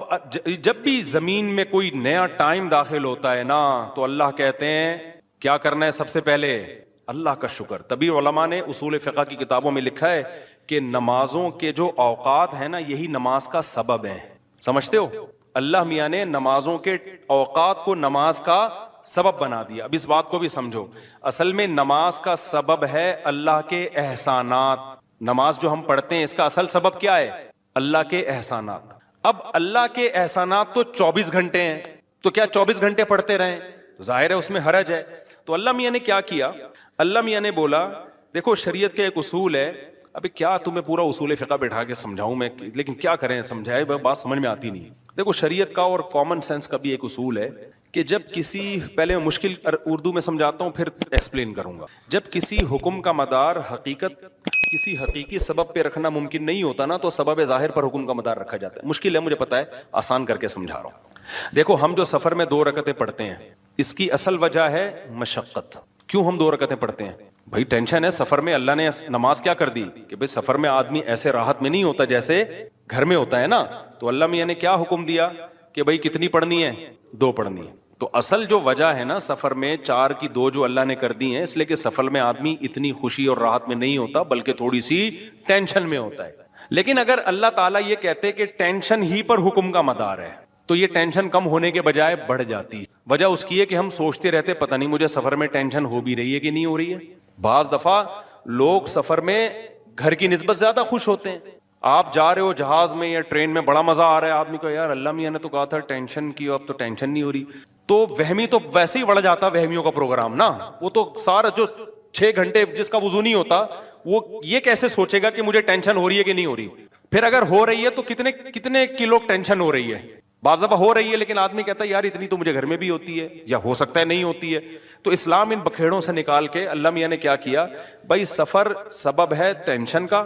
جب بھی زمین میں کوئی نیا ٹائم داخل ہوتا ہے نا، تو اللہ کہتے ہیں کیا کرنا ہے؟ سب سے پہلے اللہ کا شکر. تبھی علماء نے اصول فقہ کی کتابوں میں لکھا ہے کہ نمازوں کے جو اوقات ہیں نا، یہی نماز کا سبب ہے. سمجھتے ہو؟ اللہ میاں نے نمازوں کے اوقات کو نماز کا سبب بنا دیا. اب اس بات کو بھی سمجھو، اصل میں نماز کا سبب ہے اللہ کے احسانات. نماز جو ہم پڑھتے ہیں اس کا اصل سبب کیا ہے؟ اللہ کے احسانات. اب اللہ کے احسانات تو 24 گھنٹے ہیں، تو کیا 24 گھنٹے پڑھتے رہیں؟ ظاہر ہے اس میں حرج ہے. تو اللہ میاں نے کیا کیا؟ اللہ میاں نے بولا دیکھو شریعت کا ایک اصول ہے. ابھی کیا تمہیں پورا اصول فقہ بیٹھا کے سمجھاؤں میں، لیکن کیا کریں، سمجھائے بات سمجھ میں آتی نہیں. دیکھو شریعت کا اور کامن سینس کا بھی ایک اصول ہے کہ جب کسی، پہلے میں مشکل اردو میں سمجھاتا ہوں پھر ایکسپلین کروں گا. جب کسی حکم کا مدار حقیقت کسی حقیقی سبب پہ رکھنا ممکن نہیں ہوتا نا، تو سبب ظاہر پر حکم کا مدار رکھا جاتا ہے. مشکل ہے مجھے پتا ہے، آسان کر کے سمجھا رہا ہوں. دیکھو ہم جو سفر میں 2 رکعتیں پڑھتے ہیں، اس کی اصل وجہ ہے مشقت. کیوں ہم 2 رکعتیں پڑھتے ہیں؟ بھائی ٹینشن ہے سفر میں. اللہ نے نماز کیا کر دی کہ بھائی سفر میں آدمی ایسے راحت میں نہیں ہوتا جیسے گھر میں ہوتا ہے نا. تو اللہ میاں نے کیا حکم دیا کہ بھائی کتنی پڑھنی ہے؟ 2 پڑھنی ہے. تو اصل جو وجہ ہے نا سفر میں 4 کی 2 جو اللہ نے کر دی ہیں، اس لیے کہ سفر میں آدمی اتنی خوشی اور راحت میں نہیں ہوتا بلکہ تھوڑی سی ٹینشن میں ہوتا ہے. لیکن اگر اللہ تعالیٰ یہ کہتے کہ ٹینشن ہی پر حکم کا مدار ہے، تو یہ ٹینشن کم ہونے کے بجائے بڑھ جاتی. وجہ اس کی ہے کہ ہم سوچتے رہتے پتہ نہیں مجھے سفر میں ٹینشن ہو بھی رہی ہے کہ نہیں ہو رہی ہے. بعض دفعہ لوگ سفر میں گھر کی نسبت زیادہ خوش ہوتے ہیں. آپ جا رہے ہو جہاز میں یا ٹرین میں، بڑا مزہ آ رہا ہے، آدمی کو یار اللہ میاں نے تو کہا تھا ٹینشن کی، اب تو ٹینشن نہیں ہو رہی. تو وہمی تو ویسے ہی بڑھ جاتا وہمیوں کا پروگرام نا. وہ تو سارا جو 6 گھنٹے جس کا وضو نہیں ہوتا، وہ یہ کیسے سوچے گا کہ مجھے ٹینشن ہو رہی ہے کہ نہیں ہو رہی. پھر اگر ہو رہی ہے تو کتنے کلو ٹینشن ہو رہی ہے. بعض دفعہ ہو رہی ہے لیکن آدمی کہتا ہے یار اتنی تو مجھے گھر میں بھی ہوتی ہے, یا ہو سکتا ہے نہیں ہوتی ہے. تو اسلام ان بکھیڑوں سے نکال کے اللہ میاں نے کیا کیا, بھائی سفر سبب ہے ٹینشن کا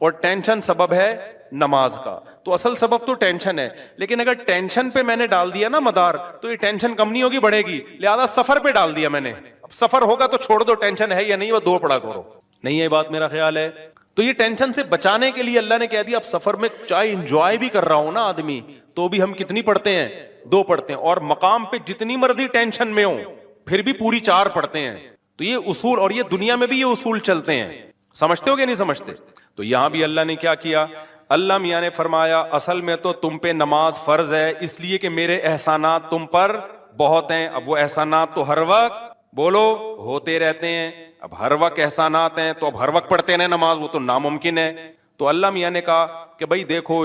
اور ٹینشن سبب ہے نماز کا. تو اصل سبب تو ٹینشن ہے, لیکن اگر ٹینشن پہ میں نے ڈال دیا نا مدار, تو یہ ٹینشن کم نہیں ہوگی, بڑھے گی. لہذا سفر پہ ڈال دیا میں نے, اب سفر ہوگا تو چھوڑ دو, ٹینشن ہے یا نہیں وہ دو پڑا کرو. نہیں ہے بات, میرا خیال ہے. تو یہ ٹینشن سے بچانے کے لیے اللہ نے کہہ دیا اب سفر میں چاہے انجوائے بھی کر رہا ہوں نا آدمی, تو بھی ہم کتنی پڑھتے ہیں, 2 پڑھتے ہیں. اور مقام پہ جتنی مرضی ٹینشن میں ہوں پھر بھی پوری 4 پڑھتے ہیں. تو یہ اصول, اور یہ دنیا میں بھی یہ اصول چلتے ہیں. سمجھتے ہو کہ نہیں سمجھتے؟ تو یہاں بھی اللہ نے کیا کیا, اللہ میاں نے فرمایا اصل میں تو تم پہ نماز فرض ہے اس لیے کہ میرے احسانات تم پر بہت ہیں. اب وہ احسانات تو ہر وقت بولو ہوتے رہتے ہیں. اب ہر وقت احسانات ہیں تو اب ہر وقت پڑھتے رہے نماز, وہ تو ناممکن ہے. تو اللہ میاں نے کہا کہ بھائی دیکھو,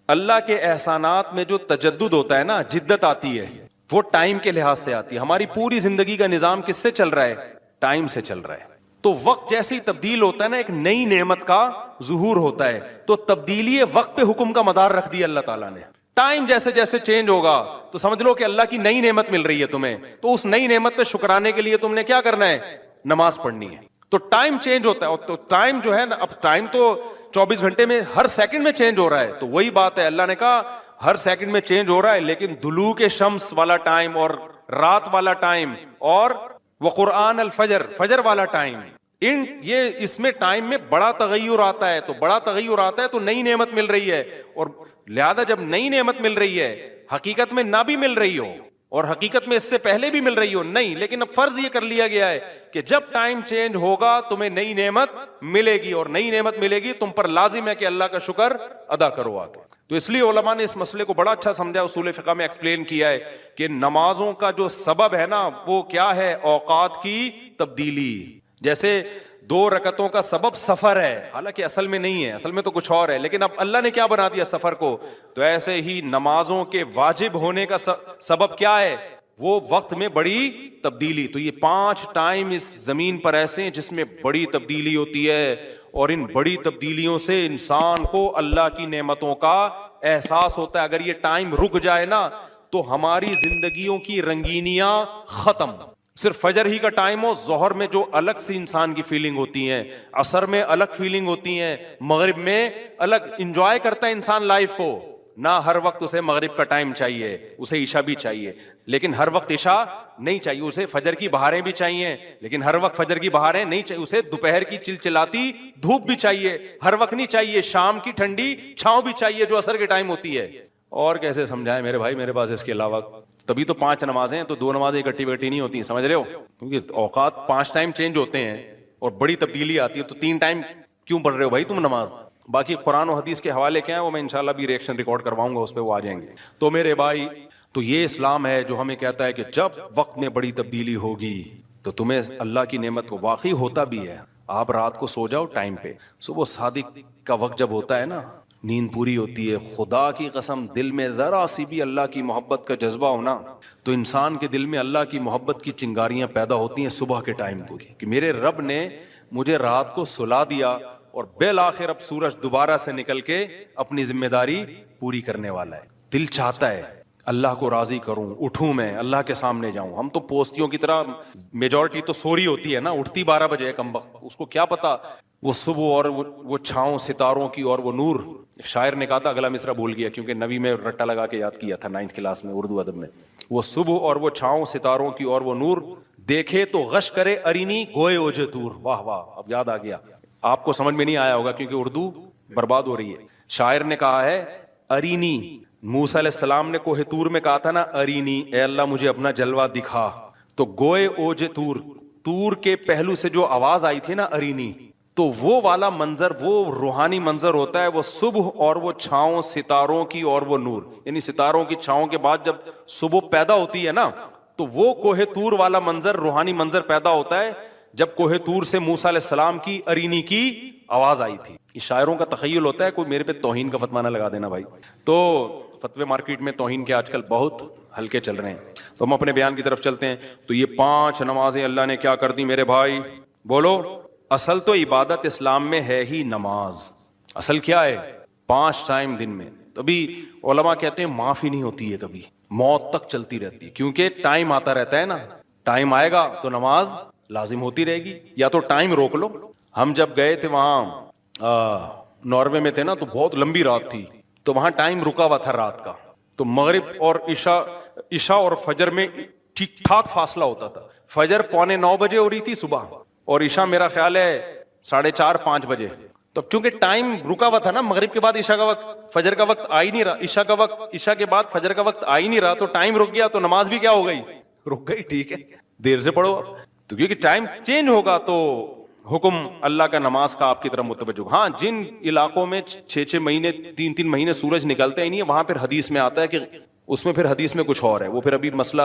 اللہ کے احسانات میں جو تجدد ہوتا ہے نا, جدت آتی ہے, وہ ٹائم کے لحاظ سے آتی ہے. ہماری پوری زندگی کا نظام کس سے چل رہا ہے, ٹائم سے چل رہا ہے. تو وقت جیسے ہی تبدیل ہوتا ہے نا, ایک نئی نعمت کا ظہور ہوتا ہے. تو تبدیلی وقت پہ حکم کا مدار رکھ دیا اللہ تعالیٰ نے. ٹائم جیسے جیسے چینج ہوگا تو سمجھ لو کہ اللہ کی نئی نعمت مل رہی ہے تمہیں, تو اس نئی نعمت پہ شکرانے کے لیے تم نے کیا کرنا ہے, نماز پڑھنی ہے. تو ٹائم چینج ہوتا ہے, تو ٹائم جو ہے نا, اب ٹائم تو 24 گھنٹے میں ہر سیکنڈ میں چینج ہو رہا ہے. تو وہی بات ہے, اللہ نے کہا ہر سیکنڈ میں چینج ہو رہا ہے, لیکن دلوک شمس والا ٹائم اور رات والا ٹائم اور وقرآن الفجر, فجر والا ٹائم, یہ اس میں ٹائم میں بڑا تغیر آتا ہے. تو بڑا تغیر آتا ہے تو نئی نعمت مل رہی ہے. اور لہذا جب نئی نعمت مل رہی ہے, حقیقت میں نہ بھی مل رہی ہو اور حقیقت میں اس سے پہلے بھی مل رہی ہو نہیں, لیکن اب فرض یہ کر لیا گیا ہے کہ جب ٹائم چینج ہوگا تمہیں نئی نعمت ملے گی, اور نئی نعمت ملے گی تم پر لازم ہے کہ اللہ کا شکر ادا کرو آگے. تو اس لیے علماء نے اس مسئلے کو بڑا اچھا سمجھا, اصول فقہ میں ایکسپلین کیا ہے کہ نمازوں کا جو سبب ہے نا وہ کیا ہے, اوقات کی تبدیلی. جیسے 2 رکعتوں کا سبب سفر ہے, حالانکہ اصل میں نہیں ہے, اصل میں تو کچھ اور ہے, لیکن اب اللہ نے کیا بنا دیا سفر کو. تو ایسے ہی نمازوں کے واجب ہونے کا سبب کیا ہے, وہ وقت میں بڑی تبدیلی. تو یہ 5 ٹائم اس زمین پر ایسے ہیں جس میں بڑی تبدیلی ہوتی ہے, اور ان بڑی تبدیلیوں سے انسان کو اللہ کی نعمتوں کا احساس ہوتا ہے. اگر یہ ٹائم رک جائے نا تو ہماری زندگیوں کی رنگینیاں ختم. صرف فجر ہی کا ٹائم ہو, ظہر میں جو الگ سی انسان کی فیلنگ ہوتی ہیں, عصر میں الگ فیلنگ ہوتی ہیں, مغرب میں الگ, انجوائے کرتا ہے انسان لائف کو. نہ ہر وقت اسے مغرب کا ٹائم چاہیے, اسے عشاء بھی چاہیے, لیکن ہر وقت عشاء نہیں چاہیے. اسے فجر کی بہاریں بھی چاہیے, لیکن ہر وقت فجر کی بہاریں نہیں چاہیے. اسے دوپہر کی چلچلاتی دھوپ بھی چاہیے, ہر وقت نہیں چاہیے. شام کی ٹھنڈی چھاؤں بھی چاہیے جو عصر کے ٹائم ہوتی ہے. اور کیسے سمجھائیں میرے بھائی, میرے پاس اس کے علاوہ تبھی تو 5 نمازیں ہیں, تو 2 نمازیں اکٹھی بیٹھی نہیں ہوتی, سمجھ رہے ہو, کیونکہ اوقات 5 ٹائم چینج ہوتے ہیں اور بڑی تبدیلی آتی ہے. تو 3 ٹائم کیوں پڑھ رہے ہو بھائی تم نماز؟ باقی قرآن و حدیث کے حوالے کیا ہیں وہ میں انشاءاللہ بھی ریئیکشن ریکارڈ کرواؤں گا, اس پہ وہ آ جائیں گے. تو میرے بھائی, تو یہ اسلام ہے جو ہمیں کہتا ہے کہ جب وقت میں بڑی تبدیلی ہوگی تو تمہیں اللہ کی نعمت کو واقعی ہوتا بھی ہے. آپ رات کو سو جاؤ ٹائم پہ, صبح صادق کا وقت جب ہوتا ہے نا, نیند پوری ہوتی ہے, خدا کی قسم دل میں ذرا سی بھی اللہ کی محبت کا جذبہ ہونا تو انسان کے دل میں اللہ کی محبت کی چنگاریاں پیدا ہوتی ہیں صبح کے ٹائم کو, کہ میرے رب نے مجھے رات کو سلا دیا اور بالآخر اب سورج دوبارہ سے نکل کے اپنی ذمہ داری پوری کرنے والا ہے. دل چاہتا ہے اللہ کو راضی کروں, اٹھوں, میں اللہ کے سامنے جاؤں. ہم تو پوستیوں کی طرح, میجورٹی تو سوری ہوتی ہے نا, اٹھتی 12 بجے ہے کم وقت, اس کو کیا پتا وہ صبح اور وہ چھاؤں ستاروں کی اور وہ نور. ایک شاعر نے کہا تھا, اگلا مصرع بھول گیا کیونکہ نبی میں رٹا لگا کے یاد کیا تھا 9th کلاس میں اردو ادب میں, وہ صبح اور وہ چھاؤں ستاروں کی اور وہ نور دیکھے تو غش کرے ارینی گوئے اوجے تور. واہ واہ, اب یاد آ گیا. آپ کو سمجھ میں نہیں آیا ہوگا کیونکہ اردو برباد ہو رہی ہے. شاعر نے کہا ہے ارینی, موسیٰ علیہ السلام نے کوہ طور میں کہا تھا نا ارینی, اے اللہ مجھے اپنا جلوہ دکھا. تو گوئے اوج طور, طور کے پہلو سے جو آواز آئی تھی نا ارینی, تو وہ والا منظر, وہ روحانی منظر ہوتا ہے, وہ صبح اور وہ چھاؤں ستاروں کی اور وہ نور. یعنی ستاروں کی چھاؤں کے بعد جب صبح پیدا ہوتی ہے نا تو وہ کوہ طور والا منظر, روحانی منظر پیدا ہوتا ہے جب کوہ طور سے موسیٰ علیہ السلام کی ارینی کی آواز آئی تھی. یہ شاعروں کا تخیل ہوتا ہے, کوئی میرے پہ توہین کا فتویٰ نہ لگا دینا بھائی. تو فتوے مارکیٹ میں توہین کے آج کل بہت ہلکے چل رہے ہیں. تو ہم اپنے بیان کی طرف چلتے ہیں. تو یہ 5 نمازیں اللہ نے کیا کر دی میرے بھائی, بولو. اصل تو عبادت اسلام میں ہے ہی نماز. اصل کیا ہے, 5 ٹائم دن میں. تو ابھی علماء کہتے ہیں معاف ہی نہیں ہوتی ہے کبھی, موت تک چلتی رہتی ہے, کیونکہ ٹائم آتا رہتا ہے نا, ٹائم آئے گا تو نماز لازم ہوتی رہے گی, یا تو ٹائم روک لو. ہم جب گئے تھے وہاں ناروے میں تھے نا, تو بہت لمبی رات تھی, تو وہاں ٹائم رکا ہوا تھا رات کا, تو مغرب اور عشاء اور فجر میں ٹھیک ٹھاک فاصلہ ہوتا تھا. فجر 9:15 بجے ہو رہی تھی صبح, اور عشاء میرا خیال ہے 4:30-5 بجے. تو چونکہ ٹائم رکا ہوا تھا نا, مغرب کے بعد عشاء کا وقت, فجر کا وقت آ ہی نہیں رہا, عشاء کے بعد فجر کا وقت آ ہی نہیں رہا, تو ٹائم رک گیا, تو نماز بھی کیا ہو گئی, رک گئی. ٹھیک ہے, دیر سے پڑھو. تو کیونکہ ٹائم چینج ہوگا تو حکم اللہ کا نماز کا آپ کی طرف متوجہ. ہاں, جن علاقوں میں 6 مہینے 3 مہینے سورج نکلتا ہی نہیں ہے, وہاں پھر حدیث میں آتا ہے کہ اس میں پھر حدیث میں کچھ اور ہے, وہ پھر ابھی مسئلہ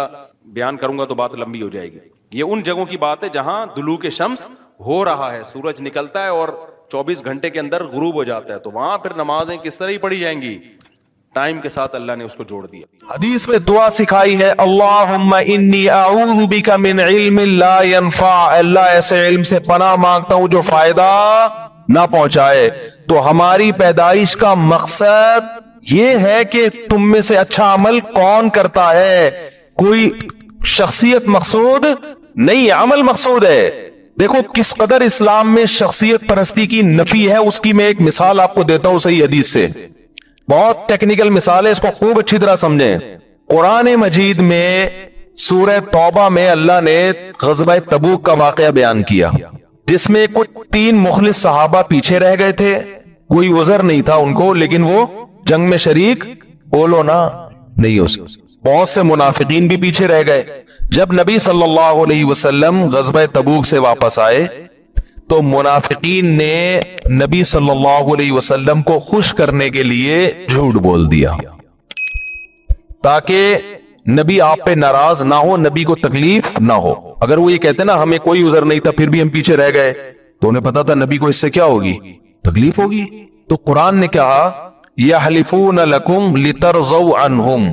بیان کروں گا تو بات لمبی ہو جائے گی. یہ ان جگہوں کی بات ہے جہاں دلوک شمس ہو رہا ہے, سورج نکلتا ہے اور 24 گھنٹے کے اندر غروب ہو جاتا ہے, تو وہاں پھر نمازیں کس طرح ہی پڑھی جائیں گی, ٹائم کے ساتھ اللہ نے اس کو جوڑ دیا. حدیث میں دعا سکھائی ہے, اللہم انی اعوذ بک من علم لا ينفع, اللہ ایسے علم سے پناہ مانگتا ہوں جو فائدہ نہ پہنچائے. تو ہماری پیدائش کا مقصد یہ ہے کہ تم میں سے اچھا عمل کون کرتا ہے, کوئی شخصیت مقصود نہیں, عمل مقصود ہے. دیکھو کس قدر اسلام میں شخصیت پرستی کی نفی ہے, اس کی میں ایک مثال آپ کو دیتا ہوں صحیح حدیث سے. بہت ٹیکنیکل مثال ہے, اس کو خوب اچھی طرح سمجھیں. قرآن مجید میں سورہ توبہ میں اللہ نے غزوہ تبوک کا واقعہ بیان کیا, جس میں کچھ 3 مخلص صحابہ پیچھے رہ گئے تھے, کوئی عذر نہیں تھا ان کو, لیکن وہ جنگ میں شریک بولو نا نہیں ہو سکتے. بہت سے منافقین بھی پیچھے رہ گئے. جب نبی صلی اللہ علیہ وسلم غزوہ تبوک سے واپس آئے تو منافقین نے نبی صلی اللہ علیہ وسلم کو خوش کرنے کے لیے جھوٹ بول دیا, تاکہ نبی آپ پہ ناراض نہ ہو, نبی کو تکلیف نہ ہو. اگر وہ یہ کہتے نا ہمیں کوئی عذر نہیں تھا پھر بھی ہم پیچھے رہ گئے, تو انہیں پتا تھا نبی کو اس سے کیا ہوگی, تکلیف ہوگی. تو قرآن نے کہا یحلفون لکم لترضوا عنہم,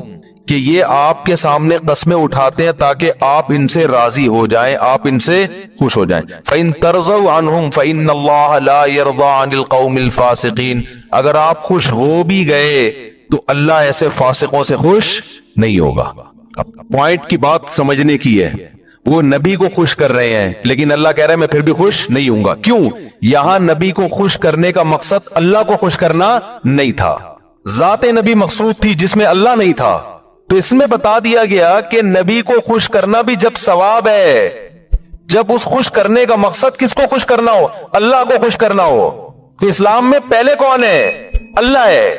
کہ یہ آپ کے سامنے قسمیں اٹھاتے ہیں تاکہ آپ ان سے راضی ہو جائیں, آپ ان سے خوش ہو جائیں. فَإِن تَرْضَوْا عَنْهُمْ فَإِنَّ اللَّهَ لَا يَرْضَى عَنِ الْقَوْمِ الْفَاسِقِينَ, اگر آپ خوش ہو بھی گئے تو اللہ ایسے فاسقوں سے خوش نہیں ہوگا. اب پوائنٹ کی بات سمجھنے کی ہے, وہ نبی کو خوش کر رہے ہیں لیکن اللہ کہہ رہا ہے میں پھر بھی خوش نہیں ہوں گا. کیوں؟ یہاں نبی کو خوش کرنے کا مقصد اللہ کو خوش کرنا نہیں تھا, ذات نبی مقصود تھی جس میں اللہ نہیں تھا. تو اس میں بتا دیا گیا کہ نبی کو خوش کرنا بھی جب ثواب ہے, جب اس خوش کرنے کا مقصد کس کو خوش کرنا ہو, اللہ کو خوش کرنا ہو. تو اسلام میں پہلے کون ہے, اللہ ہے.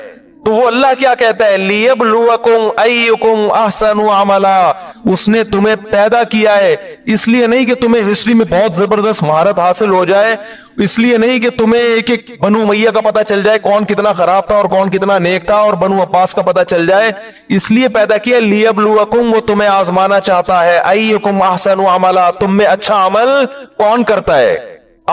تو وہ اللہ کیا کہتا ہے, لیبلوکم ایکم احسن عملا, اس نے تمہیں پیدا کیا ہے اس لیے نہیں کہ تمہیں ہسٹری میں بہت زبردست مہارت حاصل ہو جائے, اس لیے نہیں کہ تمہیں ایک بنو امیہ کا پتہ چل جائے کون کتنا خراب تھا اور کون کتنا نیک تھا, اور بنو عباس کا پتہ چل جائے, اس لیے پیدا کیا لیبلوکم, وہ تمہیں آزمانا چاہتا ہے, ایکم احسن عملا, تم میں اچھا عمل کون کرتا ہے.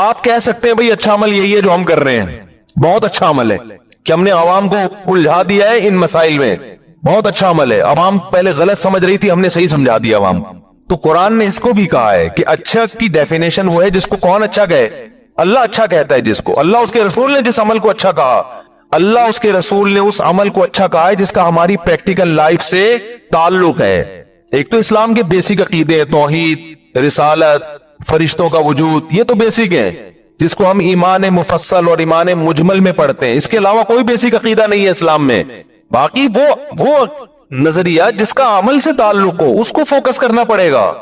آپ کہہ سکتے ہیں بھئی اچھا عمل یہی ہے جو ہم کر رہے ہیں, بہت اچھا عمل ہے کہ ہم نے عوام کو الجھا دیا ہے ان مسائل میں, بہت اچھا عمل ہے. عوام پہلے غلط سمجھ رہی تھی, ہم نے صحیح سمجھا دیا عوام. تو قرآن نے اس کو بھی کہا ہے کہ اچھا کی ڈیفینیشن وہ ہے جس کو کون اچھا کہے, اللہ اچھا کہتا ہے جس کو. اللہ اس کے رسول نے جس عمل کو اچھا کہا, اللہ اس کے رسول نے اس عمل کو اچھا کہا ہے جس کا ہماری پریکٹیکل لائف سے تعلق ہے. ایک تو اسلام کے بیسک عقیدے, توحید, رسالت, فرشتوں کا وجود, یہ تو بیسک ہے جس کو ہم ایمان مفصل اور ایمان مجمل میں پڑھتے ہیں. اس کے علاوہ کوئی بیسک عقیدہ نہیں ہے اسلام میں. باقی وہ نظریہ جس کا عمل سے تعلق ہو اس کو فوکس کرنا پڑے گا.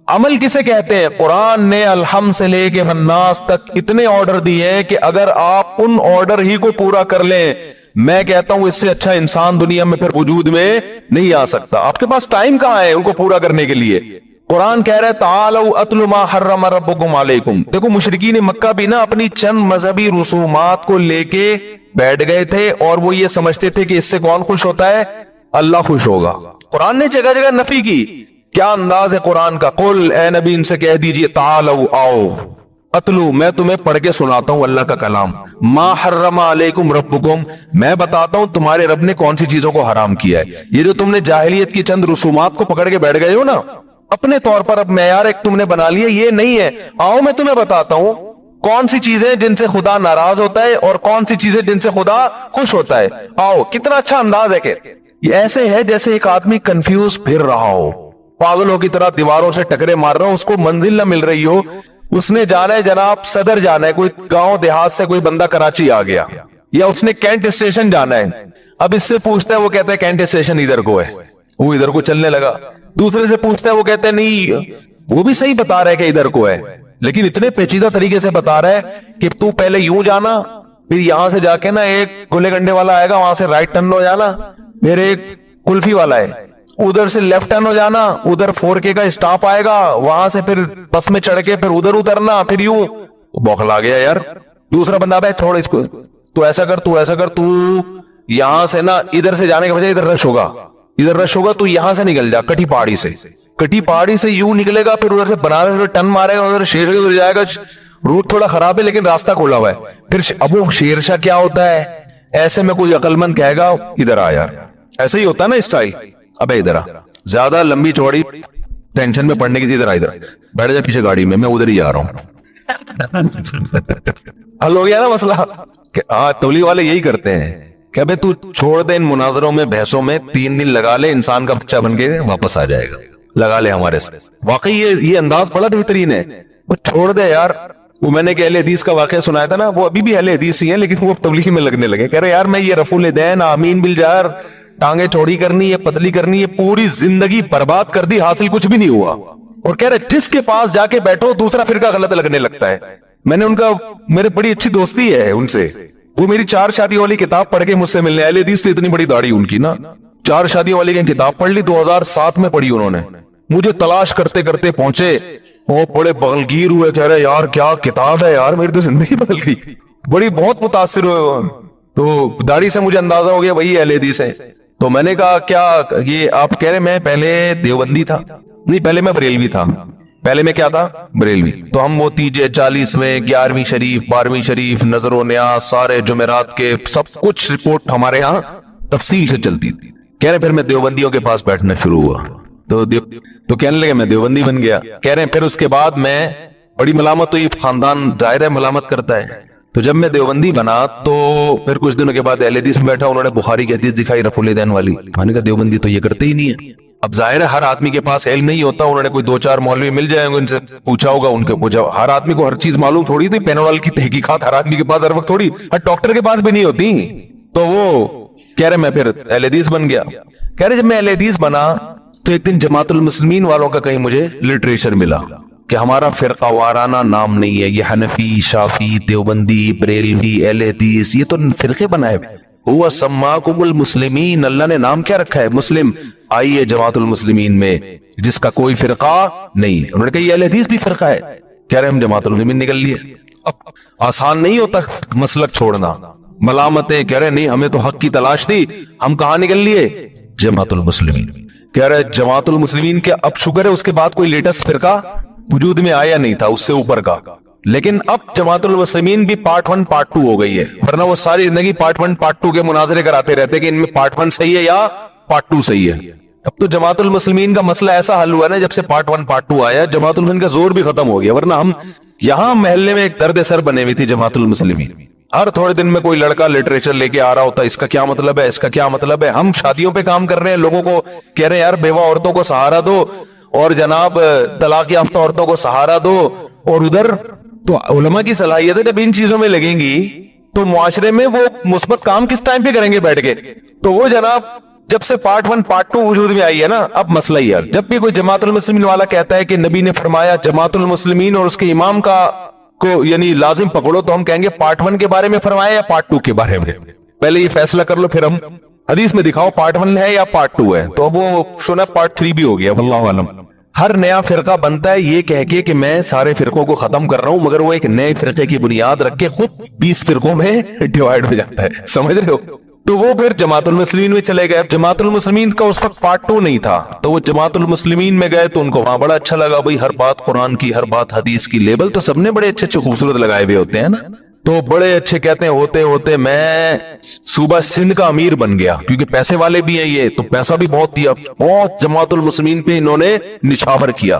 عمل کسے کہتے ہیں؟ قرآن نے الحمد سے لے کے الناس تک اتنے آرڈر دیے ہیں کہ اگر آپ ان آرڈر ہی کو پورا کر لیں, میں کہتا ہوں اس سے اچھا انسان دنیا میں پھر وجود میں نہیں آ سکتا. آپ کے پاس ٹائم کہاں ہے ان کو پورا کرنے کے لیے؟ قرآن کہہ رہا ہے تعالوا اتل ما حرم ربکم علیکم. دیکھو مشرکین مکہ بھی نا اپنی چند مذہبی رسومات کو لے کے بیٹھ گئے تھے اور وہ یہ سمجھتے تھے کہ اس سے کون خوش ہوتا ہے؟ اللہ خوش ہوگا. قرآن نے جگہ جگہ نفی کی. کیا انداز ہے قرآن کا؟ قل, اے نبی ان سے کہہ دیجئے تعالوا آؤ, اتلو, میں تمہیں پڑھ کے سناتا ہوں اللہ کا کلام, ما حرم علیکم ربکم, میں بتاتا ہوں تمہارے رب نے کون سی چیزوں کو حرام کیا ہے. یہ جو تم نے جاہلیت کی چند رسومات کو پکڑ کے بیٹھ گئے ہو نا اپنے طور پر, اب معیار ایک تم نے بنا لیا, یہ نہیں ہے. آؤ میں تمہیں بتاتا ہوں کون سی چیزیں جن سے خدا ناراض ہوتا ہے اور کون سی چیزیں جن سے خدا خوش ہوتا ہے. آؤ کتنا اچھا انداز ہے کہ یہ ایسے ہے جیسے ایک آدمی کنفیوز پھر رہا ہو, پاگلوں کی طرح دیواروں سے ٹکرے مار رہا ہو, اس کو منزل نہ مل رہی ہو. اس نے جانا ہے جناب صدر جانا ہے, کوئی گاؤں دیہات سے کوئی بندہ کراچی آ گیا, یا اس نے کینٹ اسٹیشن جانا ہے. اب اس سے پوچھتا ہے, وہ کہتا ہے کینٹ اسٹیشن ادھر کو ہے, وہ ادھر کو چلنے لگا. دوسرے سے پوچھتا ہے, وہ کہتا ہے نہیں, وہ بھی صحیح بتا رہا ہے کہ ادھر کو ہے, لیکن اتنے پیچیدہ طریقے سے بتا رہا ہے کہ تو پہلے یوں جانا, پھر یہاں سے جا کے نا ایک گلے گنڈے والا آئے گا, وہاں سے رائٹ ٹرن ہو جانا, پھر ایک کلفی والا ہے, ادھر سے لیفٹ ٹرن ہو جانا, ادھر 4K کا اسٹاپ آئے گا, وہاں سے پھر بس میں چڑھ کے پھر ادھر اترنا, پھر یوں. بوکھلا گیا یار. دوسرا بندہ بھائی چھوڑ اس کو, تو ایسا کر, تو ایسا کر, تو یہاں سے نا ادھر سے جانے کے بجائے ادھر رش ہوگا, ادھر رش ہوگا, تو یہاں سے نکل جا کٹی پہاڑی سے, کٹی پہاڑی سے یوں نکلے گا, پھر ادھر سے بنارس ٹرن مارے گا, ادھر شیر ادھر جائے گا. روٹ تھوڑا خراب ہے لیکن راستہ کھلا ہوا ہے. پھر اب وہ شیرشاہ کیا ہوتا ہے, ایسے میں کوئی عقل مند کہے گا ادھر آ یار, ایسے ہی ہوتا ہے نا اسٹائل. ابے ادھر آ, زیادہ لمبی چوڑی ٹینشن میں پڑنے کی, ادھر آ, ادھر بیٹھ جا پیچھے گاڑی میں ادھر ہی آ رہا ہوں. حل ہو گیا نا مسئلہ. ہاں تبلیغ والے یہی کرتے ہیں کہ ابے تو چھوڑ دے ان مناظروں میں, بحثوں میں, 3 دن لگا لے, انسان کا بچہ بن کے واپس آ جائے گا, لگا لے ہمارے سے. واقعی یہ انداز بڑا بہترین ہے. وہ چھوڑ دے یار. وہ میں نے کہ اہل حدیث کا واقعہ سنایا تھا نا, وہ ابھی بھی اہل حدیث ہی ہیں لیکن وہ تبلیغ میں لگنے لگے. کہہ رہے یار میں یہ رفع الدین, آمین بالجار, ٹانگیں چوڑی کرنی ہے, پتلی کرنی ہے, پوری زندگی برباد کر دی, حاصل کچھ بھی نہیں ہوا. اور کہہ رہے جس کے پاس جا کے بیٹھو دوسرا فرقہ غلط لگنے لگتا ہے. میں نے ان کا, میرے بڑی اچھی دوستی ہے ان سے, وہ میری 4 شادیوں والی کتاب پڑھ کے مجھ سے ملنے. اہل حدیث تو اتنی بڑی داڑھی ان کی نا, 4 شادیوں والی کی کتاب پڑھ لی, 2007 میں پڑھی انہوں نے. مجھے تلاش کرتے کرتے پہنچے, وہ بڑے بغلگیر ہوئے, کہہ رہے یار کیا کتاب ہے یار, میری تو زندگی بدل گئی. بڑی بہت متاثر ہوئے. تو داڑھی سے مجھے اندازہ ہو گیا وہی اہل حدیث ہے. تو میں نے کہا کیا یہ آپ کہہ رہے, میں پہلے دیوبندی تھا, نہیں پہلے میں بریلوی تھا. پہلے میں کیا تھا, بریلوی. تو ہم وہ 40ویں 11ویں شریف 12ویں شریف نظر و نیاز سارے جمعرات کے سب کچھ رپورٹ ہمارے ہاں تفصیل سے چلتی تھی. کہہ رہے پھر میں دیوبندیوں کے پاس بیٹھنا شروع ہوا, تو کہنے لگے میں دیوبندی بن گیا. کہہ رہے ہیں پھر اس کے بعد میں بڑی ملامت, تو یہ خاندان ظاہر ہے ملامت کرتا ہے. تو جب میں دیوبندی بنا تو پھر کچھ دنوں کے بعد اہل حدیث میں بیٹھا, انہوں نے بخاری کی حدیث دکھائی رفع الدین والی. میں نے کہا دیوبندی تو یہ کرتے ہی نہیں ہے. اب ظاہر ہے ہر آدمی کے پاس علم نہیں ہوتا, انہوں نے کوئی 2-4 مولوی مل جائیں گے, ان سے پوچھا ہوگا, ان کے پوچھا. ہر آدمی کو ہر چیز معلوم تھوڑی تھی, پینوڈال کی تحقیقات ہر آدمی کے پاس ہر وقت تھوڑی, ہر ڈاکٹر کے پاس بھی نہیں ہوتی. تو وہ کہہ رہے میں پھر اہل حدیث بن گیا. کہہ رہے جب میں اہل حدیث بنا تو ایک دن جماعت المسلمین والوں کا کہیں مجھے لٹریچر ملا کہ ہمارا فرقہ وارانہ نام نہیں ہے, یہ حنفی, شافی, دیوبندی, بریلوی, اہل حدیث, یہ تو فرقے بنائے. ہوا سماکم المسلمین, اللہ نے نام کیا رکھا ہے, مسلم. آئیے جماعت المسلمین میں, جس کا کوئی فرقہ نہیں. انہوں نے کہا یہ اہل حدیث بھی فرقہ ہے. کہہ رہے ہم جماعت المسلمین نکل لیے. اب آسان نہیں ہوتا مسلک چھوڑنا, ملامتیں. کہہ رہے نہیں ہمیں تو حق کی تلاش تھی, ہم کہاں نکل لیے, جماعت المسلمین. کہہ رہے جماعت المسلمین کے اب شکر ہے اس کے بعد کوئی لیٹسٹ فرقہ وجود میں آیا نہیں تھا اس سے اوپر کا, لیکن اب جماعت المسلمین بھی پارٹ 1 پارٹ 2 ہو گئی ہے. ورنہ وہ ساری زندگی پارٹ 1 پارٹ 2 کے مناظرے کراتے رہتے کہ ان میں پارٹ 1 صحیح ہے یا پارٹ 2 صحیح ہے. اب تو جماعت المسلمین کا مسئلہ ایسا حل ہوا نا, جب سے پارٹ 1 پارٹ 2 آیا جماعت المسلمین کا زور بھی ختم ہو گیا. ورنہ ہم یہاں محلے میں ایک درد سر بنے ہوئی تھی جماعت المسلمین. ہر تھوڑے دن میں کوئی لڑکا لٹریچر لے کے آ رہا ہوتا, اس کا کیا مطلب ہے, اس کا کیا مطلب ہے. ہم شادیوں پہ کام کر رہے ہیں, لوگوں کو کہہ رہے ہیں یار بیوہ عورتوں کو سہارا دو, اور جناب طلاق یافتہ عورتوں کو سہارا دو. اور ادھر تو علماء کی صلاحیت ہے جب ان چیزوں میں لگیں گی تو معاشرے میں وہ مثبت کام کس ٹائم پہ کریں گے بیٹھ کے. تو وہ جناب جب سے پارٹ 1 پارٹ 2 وجود میں آئی ہے نا, اب مسئلہ ہی ہے. جب بھی کوئی جماعت المسلمین والا کہتا ہے کہ نبی نے فرمایا جماعت المسلمین اور اس کے امام کا کو یعنی لازم پکڑو, تو ہم کہیں گے پارٹ 1 کے بارے میں فرمایا یا پارٹ 2 کے بارے میں. پہلے یہ فیصلہ کر لو, پھر ہم حدیث میں دکھاؤ پارٹ 1 ہے یا پارٹ 2 ہے. تو اب وہ سنا پارٹ 3 بھی ہو گیا, واللہ عالم. ہر نیا فرقہ بنتا ہے یہ کہہ کے کہ میں سارے فرقوں کو ختم کر رہا ہوں, مگر وہ ایک نئے فرقے کی بنیاد رکھ کے خود 20 فرقوں میں ڈیوائیڈ ہو جاتا ہے. سمجھ رہے ہو, تو وہ پھر جماعت المسلمین میں چلے گئے. جماعت المسلمین کا اس وقت پارٹ 2 نہیں تھا, تو وہ جماعت المسلمین میں گئے تو ان کو وہاں بڑا اچھا لگا. بھائی ہر بات قرآن کی, ہر بات حدیث کی, لیبل تو سب نے بڑے اچھے اچھے خوبصورت لگائے ہوئے ہوتے ہیں نا. تو بڑے اچھے کہتے ہیں ہوتے ہوتے میں صوبہ سندھ کا امیر بن گیا, کیونکہ پیسے والے بھی ہیں یہ, تو پیسہ بھی بہت دیا. بہت جماعت المسلمین پہ انہوں نے نچھاور کیا.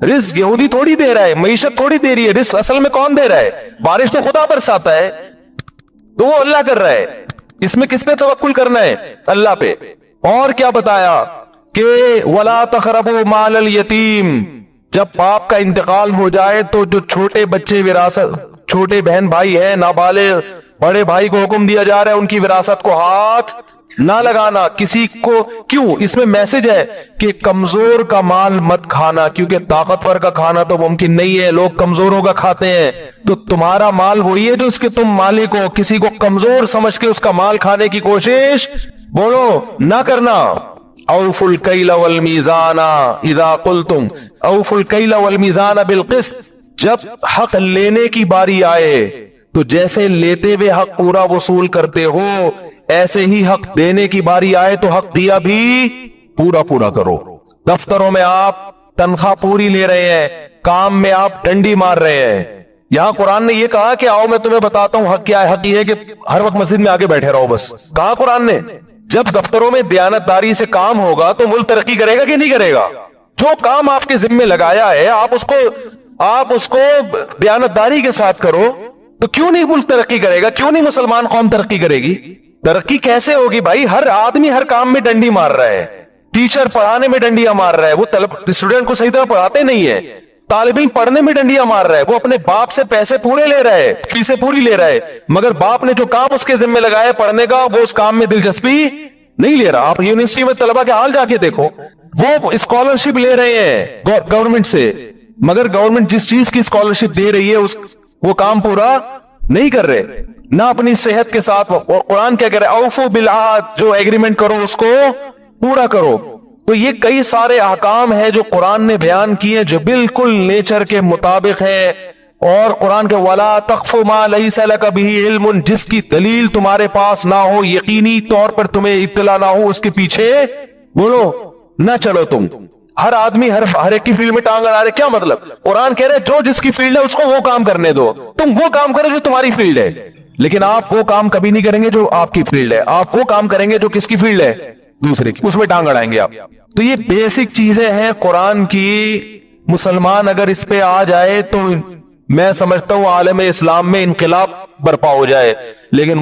رزق یہودی تھوڑی دے رہا ہے, معیشت تھوڑی دے رہی ہے, رزق اصل میں کون دے رہا ہے؟ بارش تو خدا برساتا ہے, تو وہ اللہ کر رہا ہے. اس میں کس پہ توکل کرنا ہے؟ اللہ پہ. اور کیا بتایا کہ وَلَا تَقْرَبُوا مَالَ الْيَتِيمِ, جب باپ کا انتقال ہو جائے تو جو چھوٹے بچے وراثت, چھوٹے بہن بھائی ہیں نابالغ, بڑے بھائی کو حکم دیا جا رہا ہے ان کی وراثت کو ہاتھ نہ لگانا کسی کو. کیوں؟ اس میں میسج ہے کہ کمزور کا مال مت کھانا, کیونکہ طاقتور کا کھانا تو ممکن نہیں ہے, لوگ کمزوروں کا کھاتے ہیں. تو تمہارا مال وہی ہے جو اس کے تم مالک ہو, کسی کو کمزور سمجھ کے اس کا مال کھانے کی کوشش بولو نہ کرنا. اوفوا الکیل والمیزان اذا قلتم, اوفوا الکیل والمیزان بالقسط, جب حق لینے کی باری آئے تو جیسے لیتے ہوئے حق پورا وصول کرتے ہو, ایسے ہی حق دینے کی باری آئے تو حق دیا بھی پورا پورا کرو. دفتروں میں آپ تنخواہ پوری لے رہے ہیں, کام میں آپ ڈنڈی مار رہے ہیں. یہاں قرآن نے یہ کہا کہ آؤ میں تمہیں بتاتا ہوں حق کیا ہے. حق یہ ہے کہ ہر وقت مسجد میں آگے بیٹھے رہو بس. کہا قرآن نے جب دفتروں میں دیانتداری سے کام ہوگا تو ملک ترقی کرے گا کہ نہیں کرے گا؟ جو کام آپ کے ذمہ لگایا ہے آپ اس کو دیانتداری کے ساتھ کرو, تو کیوں نہیں ملک ترقی کرے گا؟ کیوں نہیں مسلمان قوم ترقی کرے گی؟ ترقی کیسے ہوگی بھائی؟ ہر آدمی ہر کام میں ڈنڈی مار رہا ہے, ٹیچر پڑھانے میں ڈنڈیاں مار رہا ہے, وہ اسٹوڈنٹ کو صحیح طرح پڑھاتے نہیں ہے, طالب علم پڑھنے میں ڈنڈیاں مار رہا ہے, وہ اپنے باپ سے پیسے پورے لے رہا ہے, فیسیں پوری لے رہا ہے, مگر باپ نے جو کام اس کے ذمہ لگایا پڑھنے کا وہ اس کام میں دلچسپی نہیں لے رہا. آپ یونیورسٹی میں طلبہ کے حال جا کے دیکھو, وہ اسکالرشپ لے رہے ہیں گورنمنٹ سے, مگر گورنمنٹ جس چیز کی اسکالرشپ دے رہی ہے وہ کام پورا نہیں کر رہے, نہ اپنی صحت کے ساتھ. قرآن کیا کہہ رہا ہے؟ اوفوا بالعہد, جو ایگریمنٹ کرو اس کو پورا کرو. تو یہ کئی سارے احکام ہیں جو قرآن نے بیان کیے جو بالکل نیچر کے مطابق ہے. اور قرآن کے وَلَا تَقْفُ مَا لَيْسَ لَكَ بِهِ عِلْمٌ, جس کی دلیل تمہارے پاس نہ ہو, یقینی طور پر تمہیں اطلاع نہ ہو, اس کے پیچھے بولو نہ چلو. تم ہر آدمی ہر ایک کی فیلڈ میں ٹانگ اڑا رہے. کیا مطلب؟ قرآن کہہ رہے جو جس کی فیلڈ ہے اس کو وہ کام کرنے دو, تم وہ کام کرو جو تمہاری فیلڈ ہے, لیکن آپ وہ کام کبھی نہیں کریں گے جو آپ کی فیلڈ ہے. آپ وہ کام کریں گے جو کس کی فیلڈ ہے؟ دوسرے کی, اس میں ٹانگ اڑائیں گے آپ. تو یہ بیسک چیزیں ہیں قرآن کی. مسلمان اگر اس پہ آ جائے تو میں سمجھتا ہوں عالم اسلام میں انقلاب برپا ہو جائے. لیکن